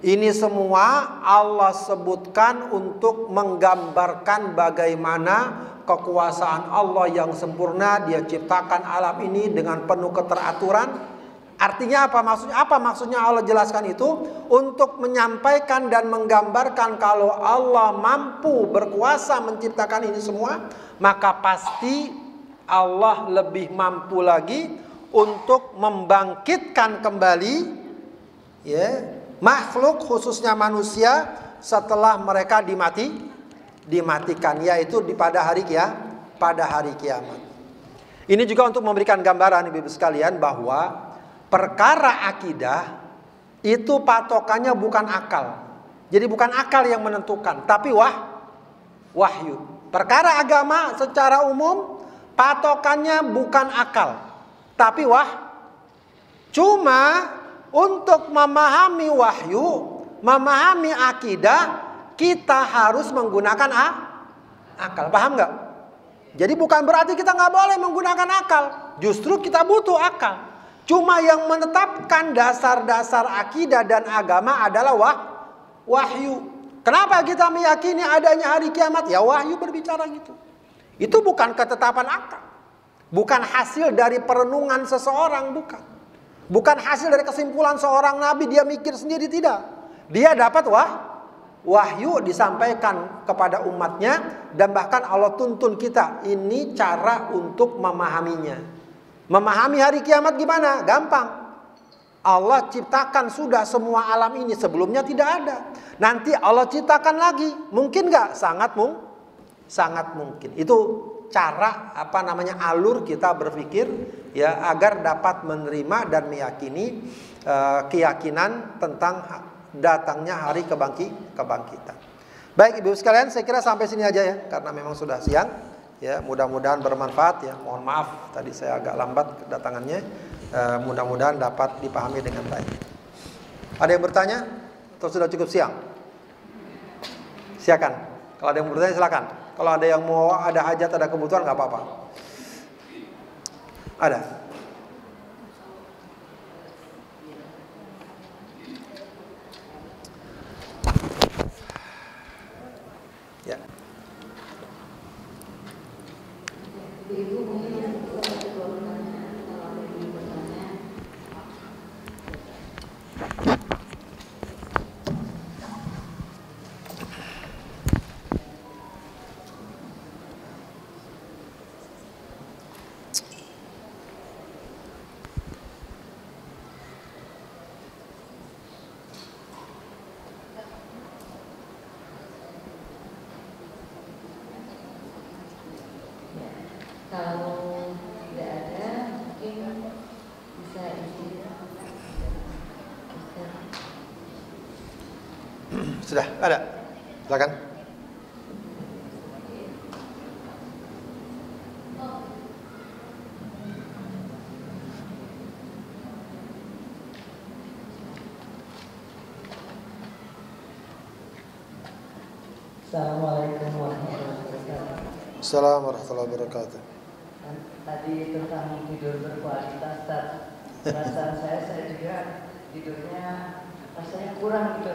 Ini semua Allah sebutkan untuk menggambarkan bagaimana kekuasaan Allah yang sempurna. Dia ciptakan alam ini dengan penuh keteraturan. Artinya apa maksudnya? Apa maksudnya Allah jelaskan itu? Untuk menyampaikan dan menggambarkan kalau Allah mampu berkuasa menciptakan ini semua, maka pasti Allah lebih mampu lagi untuk membangkitkan kembali, ya, makhluk khususnya manusia setelah mereka dimatikan, yaitu pada hari kiamat. Ini juga untuk memberikan gambaran ibu-ibu sekalian bahwa perkara akidah itu patokannya bukan akal. Jadi bukan akal yang menentukan, tapi wahyu. Perkara agama secara umum patokannya bukan akal, tapi cuma untuk memahami wahyu, memahami akidah, kita harus menggunakan akal. Paham nggak? Jadi bukan berarti kita nggak boleh menggunakan akal. Justru kita butuh akal. Cuma yang menetapkan dasar-dasar akidah dan agama adalah wahyu. Kenapa kita meyakini adanya hari kiamat? Ya wahyu berbicara gitu. Itu bukan ketetapan akal. Bukan hasil dari perenungan seseorang, bukan. Bukan hasil dari kesimpulan seorang nabi, dia mikir sendiri, tidak. Dia dapat wahyu disampaikan kepada umatnya. Dan bahkan Allah tuntun kita, ini cara untuk memahaminya. Memahami hari kiamat gimana? Gampang. Allah ciptakan sudah semua alam ini, sebelumnya tidak ada. Nanti Allah ciptakan lagi, mungkin nggak? Sangat mungkin. Itu cara alur kita berpikir ya, agar dapat menerima dan meyakini keyakinan tentang datangnya hari kebangkitan. Baik Ibu sekalian, saya kira sampai sini aja ya, karena memang sudah siang. Ya, mudah-mudahan bermanfaat ya. Mohon maaf tadi saya agak lambat kedatangannya. Mudah-mudahan dapat dipahami dengan baik. Ada yang bertanya? Atau sudah cukup siang? Silakan. Kalau ada yang bertanya silakan. Kalau ada yang mau ada hajat, ada kebutuhan nggak apa-apa. Ada. Ya. Ibu mungkin satu dua pertanyaan kalau ada yang bertanya. Kalau tidak ada, mungkin bisa isi. Sudah ada. Silakan. Assalamualaikum warahmatullahi wabarakatuh. Assalamualaikum warahmatullahi wabarakatuh. Tadi tentang tidur berkualitas, perasaan saya juga tidurnya rasanya kurang gitu.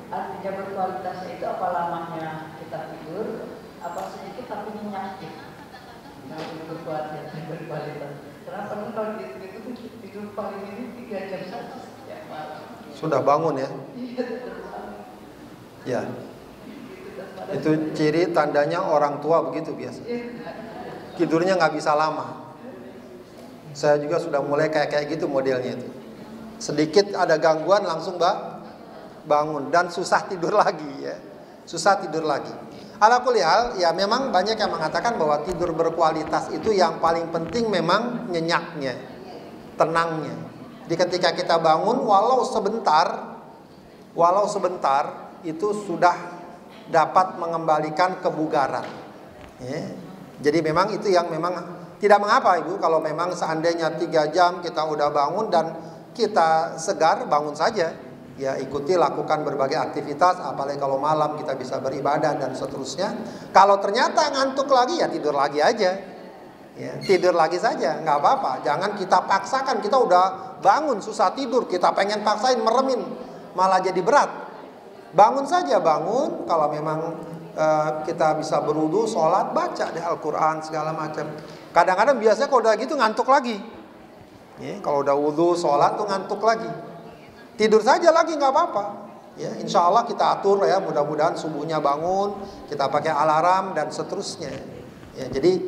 Artinya berkualitas itu apa lamanya kita tidur, apa sedikit tapi nyenyak gitu. Kalau tidur berkualitas. Kenapa kalau itu tidur paling ini 3 jam saja setiap malam. Sudah bangun ya? Ya. Itu ciri tandanya orang tua begitu biasa. Tidurnya nggak bisa lama. Saya juga sudah mulai kayak gitu modelnya itu. Sedikit ada gangguan langsung bangun dan susah tidur lagi ya. Susah tidur lagi. Ala kulli hal ya, memang banyak yang mengatakan bahwa tidur berkualitas itu yang paling penting memang nyenyaknya, tenangnya. Jadi ketika kita bangun walau sebentar itu sudah dapat mengembalikan kebugaran ya. Jadi memang itu yang memang tidak mengapa Ibu, kalau memang seandainya 3 jam kita udah bangun dan kita segar, bangun saja ya, ikuti lakukan berbagai aktivitas, apalagi kalau malam kita bisa beribadah dan seterusnya. Kalau ternyata ngantuk lagi ya tidur lagi aja ya, tidur lagi saja, nggak apa-apa. Jangan kita paksakan, kita udah bangun susah tidur, kita pengen paksain meremin, malah jadi berat. Bangun saja, bangun. Kalau memang kita bisa berwudu, sholat, baca deh Al-Quran segala macam. Kadang-kadang biasanya kalau udah gitu ngantuk lagi ya, kalau udah wudu, sholat tuh ngantuk lagi. Tidur saja lagi nggak apa-apa ya, insya Allah kita atur ya, mudah-mudahan subuhnya bangun, kita pakai alarm dan seterusnya ya. Jadi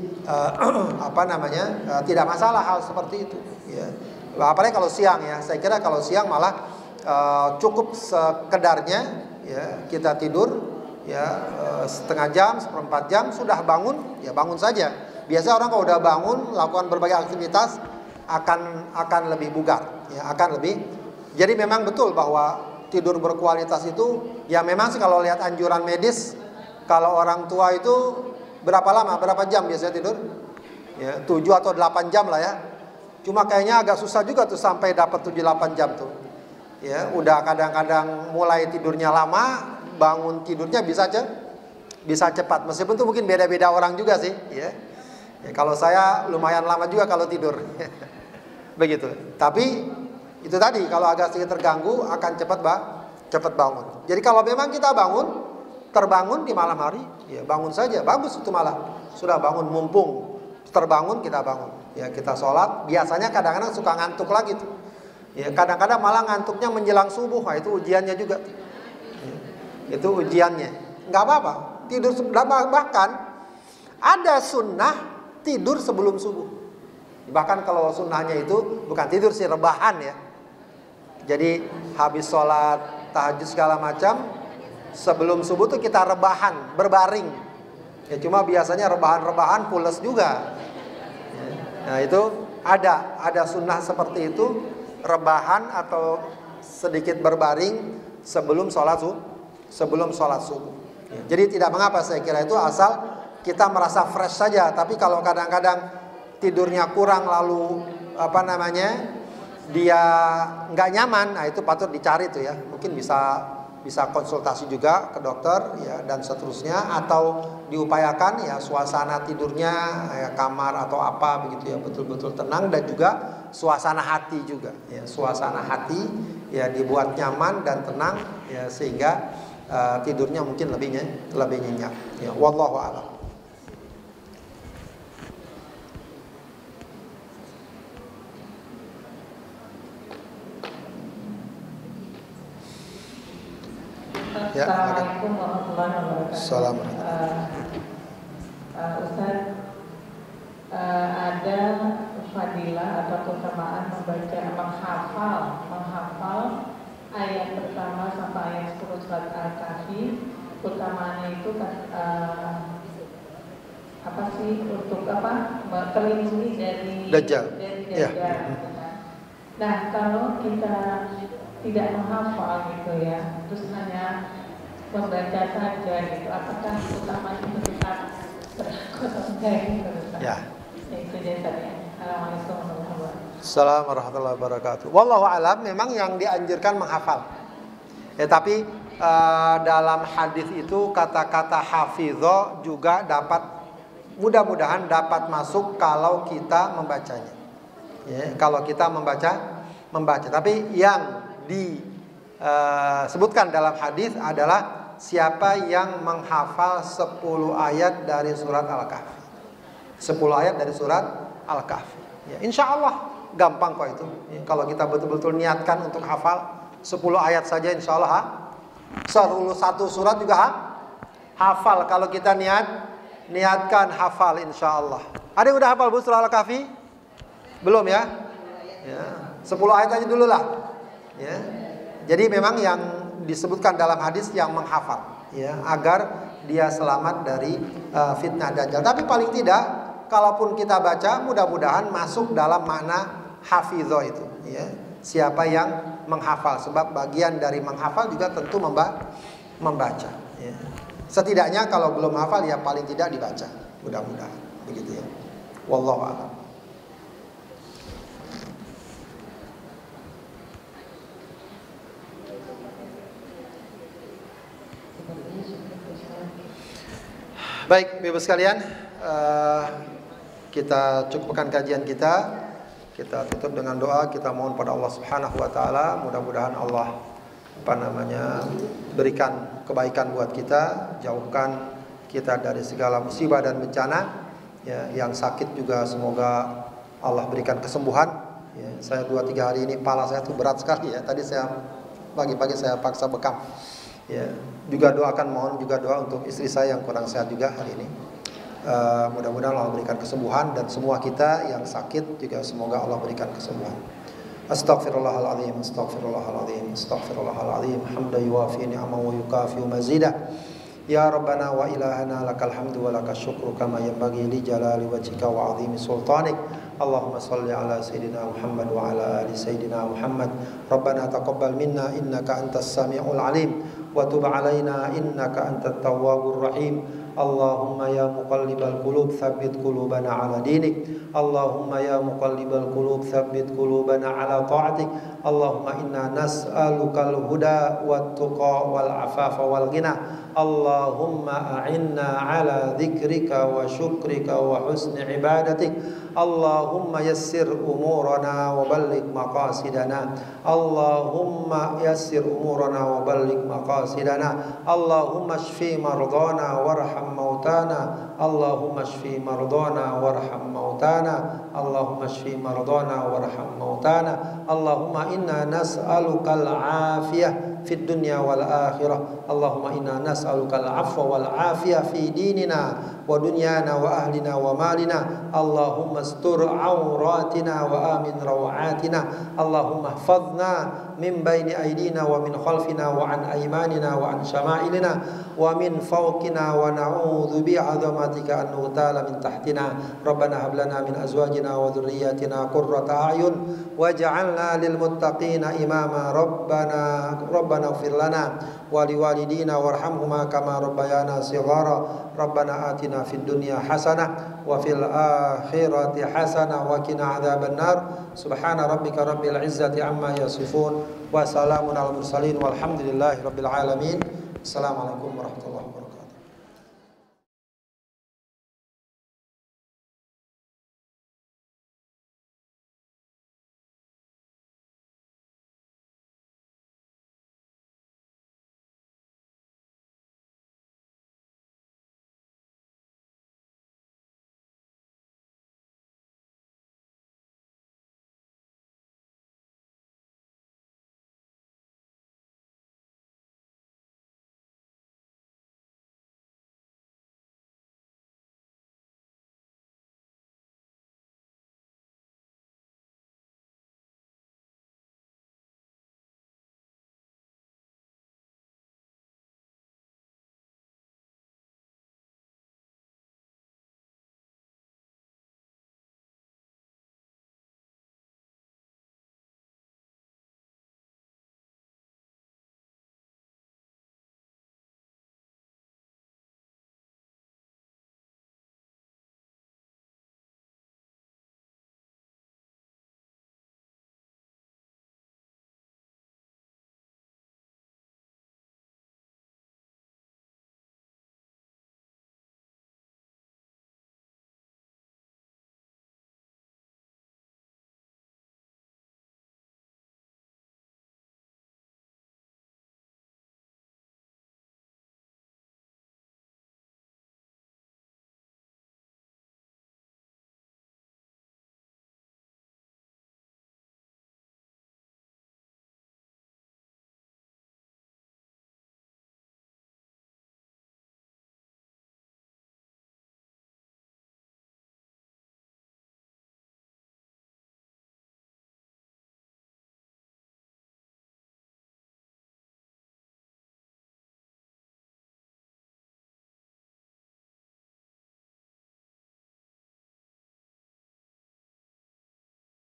tidak masalah hal seperti itu ya. Apalagi kalau siang ya, saya kira kalau siang malah cukup sekedarnya ya, kita tidur ya setengah jam, seperempat jam, sudah bangun ya bangun saja. Biasanya orang kalau udah bangun lakukan berbagai aktivitas akan lebih bugar ya, akan lebih. Jadi memang betul bahwa tidur berkualitas itu ya, memang sih kalau lihat anjuran medis, kalau orang tua itu berapa lama, berapa jam biasanya tidur ya, 7 atau 8 jam lah ya. Cuma kayaknya agak susah juga tuh sampai dapat 7-8 jam tuh ya. Udah kadang-kadang mulai tidurnya lama, bangun tidurnya bisa cepat. Meskipun tuh mungkin beda-beda orang juga sih ya. Ya, kalau saya lumayan lama juga kalau tidur begitu. Tapi itu tadi, kalau agak sedikit terganggu akan cepat bangun. Jadi kalau memang kita terbangun di malam hari ya, bangun saja, bagus itu malah. Sudah bangun, mumpung terbangun kita bangun ya, kita sholat. Biasanya kadang-kadang suka ngantuk lagi tuh ya, kadang-kadang malah ngantuknya menjelang subuh. Nah, itu ujiannya juga ya, itu ujiannya. Nggak apa-apa tidur, bahkan ada sunnah tidur sebelum subuh Bahkan kalau sunnahnya itu bukan tidur sih, rebahan ya. Jadi habis sholat tahajud segala macam, sebelum subuh tuh kita rebahan, berbaring. Ya cuma biasanya rebahan-rebahan pules juga. Nah itu ada sunnah seperti itu, rebahan atau sedikit berbaring sebelum sholat subuh. Ya, jadi tidak mengapa, saya kira itu asal kita merasa fresh saja. Tapi kalau kadang-kadang tidurnya kurang lalu dia nggak nyaman, nah itu patut dicari tuh ya. Mungkin bisa konsultasi juga ke dokter ya dan seterusnya, atau diupayakan ya suasana tidurnya ya, kamar atau apa begitu ya betul-betul tenang, dan juga suasana hati juga ya, suasana hati ya dibuat nyaman dan tenang ya, sehingga tidurnya mungkin lebih nyenyak ya. Wallahu a'lam. Ya, Assalamualaikum warahmatullahi wabarakatuh. Assalamualaikum. Ustaz, ada fadilah atau keutamaan membaca menghafal ayat pertama sampai ayat 10 surat Al-Kahfi. Keutamaannya itu apa sih, untuk terlindungi dari Dajjal. Ya. Nah, kalau kita tidak menghafal gitu ya, terus hanya membaca saja gitu, apakah utamanya itu kita berlaku atau enggak gitu? Ya. Itu jasanya. Assalamualaikum warahmatullahi wabarakatuh. Assalamualaikum warahmatullahi wabarakatuh. Wallahu a'lam, memang yang dianjurkan menghafal. Ya, tapi dalam hadis itu kata-kata hafidho juga mudah-mudahan dapat masuk kalau kita membacanya. Ya, kalau kita membaca. Tapi yang disebutkan dalam hadis adalah siapa yang menghafal 10 ayat dari surat Al-Kahfi. 10 ayat dari surat Al-Kahfi. Ya, insya Allah gampang kok itu. Ya, kalau kita betul-betul niatkan untuk hafal 10 ayat saja, insya Allah satu surat juga hafal. Kalau kita niatkan hafal, insya Allah. Ada yang udah hafal Bu surah Al-Kahfi? Belum ya? Ya, 10 ayat aja dulu lah. Ya. Jadi memang yang disebutkan dalam hadis yang menghafal ya, agar dia selamat dari fitnah Dajjal. Tapi paling tidak, kalaupun kita baca, mudah-mudahan masuk dalam makna hafidho itu ya. Siapa yang menghafal, sebab bagian dari menghafal juga tentu membaca ya. Setidaknya kalau belum hafal ya paling tidak dibaca, mudah-mudahan begitu ya. Wallahu a'lam. Baik, Bapak sekalian, kita cukupkan kajian kita. Kita tutup dengan doa. Kita mohon pada Allah Subhanahu wa taala, mudah-mudahan Allah berikan kebaikan buat kita, jauhkan kita dari segala musibah dan bencana. Ya, yang sakit juga semoga Allah berikan kesembuhan. Ya, saya 2-3 hari ini kepala saya tuh berat sekali ya. Tadi pagi-pagi saya paksa bekam. Ya, juga mohon juga doa untuk istri saya yang kurang sehat juga hari ini. Mudah-mudahan Allah berikan kesembuhan, dan semua kita yang sakit juga semoga Allah berikan kesembuhan. Astaghfirullahaladzim, astaghfirullahaladzim, astaghfirullahaladzim. Hamdan yuwafi ni'amahu wa yukafi'u mazidah. Ya Rabbana wa ilahana lakal hamdu wa lakal syukru kama yanbaghi li jalali wajhika wa 'azimi sultanik. Allahumma salli ala Sayyidina Muhammad wa ala ali Sayyidina Muhammad. Rabbana taqabbal minna innaka antas sami'ul alim wa tub alaina innaka antat tawwabur rahim. Allahumma ya muqallibal qulub tsabbit qulubana ala dinik. Allahumma ya muqallibal qulub tsabbit qulubana ala ta'atik. Allahumma inna nas'alukal huda wat tuqa wal afafa wal ghina. Allahumma a'inna ala dzikrika wa syukrika wa husni ibadatik. Allahumma yassir umurana wa balligh maqasidana. Allahumma yassir umurana wa balligh maqasidana. Allahumma shfi mardana warham mautana. Allahumma shfi mardana warham mautana. Allahumma shfi mardana warham mautana. Allahumma inna nas'alukal afiyah fid dunya wal akhirah. Allahumma inna nas'aluka al-'afwa wal 'afiyah fi dinina wa dunyana wa ahlina wa malina. Allahumma astur 'auratina wa amin rawatina. Allahumma ihfazna min baini aydina wa min khalfina wa an aymanina wa an syama'ilina wa min fawqina wa na'udzu bi'azamatika an nughtala min tahtina. Rabbana hab lana min azwajina wa dhurriyyatina qurrata a'yun waj'alna lil muttaqina imama. Rabbana ighfir lana wa liwalidina warhamhuma kama rabbayana shighara. Rabbana atina fid dunya hasanah wa fil akhirati hasanah wa qina adzabannar. Subhana rabbika rabbil izzati amma yasifun wa salamun alal mursalin walhamdulillahi rabbil alamin. Assalamualaikum warahmatullahi wabarakatuh.